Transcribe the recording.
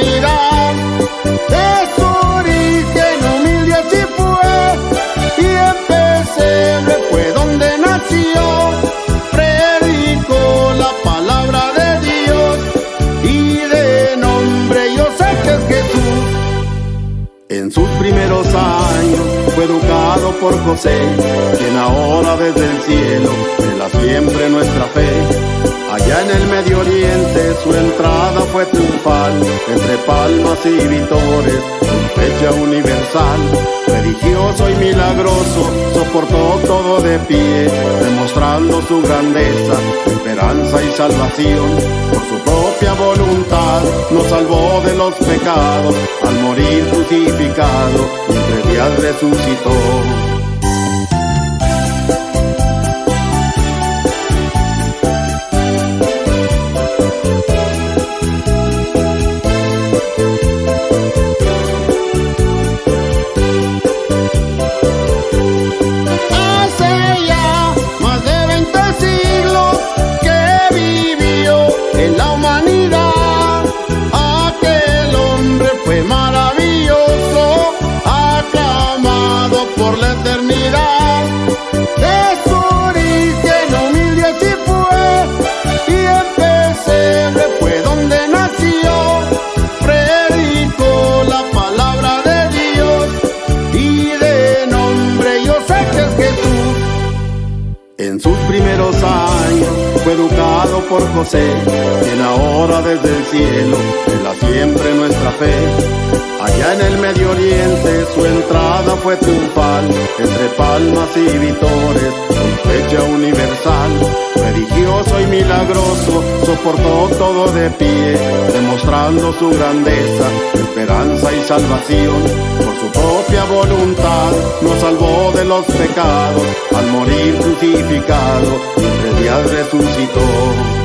eternidad. De su origen humilde así fue, y en pesebre fue donde nació. Predicó la palabra de Dios, y de nombre yo sé que es Jesús. En sus primeros años fue educado por José, quien ahora desde el cielo vela siempre nuestra fe. Allá en el Medio Oriente su entrada fue triunfal, entre palmas y vítores, su fecha universal. Religioso y milagroso, soportó todo de pie, demostrando su grandeza, esperanza y salvación. Por su propia voluntad nos salvó de los pecados, al morir crucificado, en 3 días resucitó. Por la eternidad, de su origen humilde así fue, y en pesebre fue donde nació. Predicó la palabra de Dios, y de nombre yo sé que es Jesús. En sus primeros años fue educado por José, quien ahora desde el cielo vela siempre nuestra fe. Allá en el Medio Oriente su entrada fue triunfal, entre palmas y vítores, su fecha universal. Religioso y milagroso, soportó todo de pie, demostrando su grandeza, esperanza y salvación. Por su propia voluntad nos salvó de los pecados, al morir crucificado, en 3 días resucitó.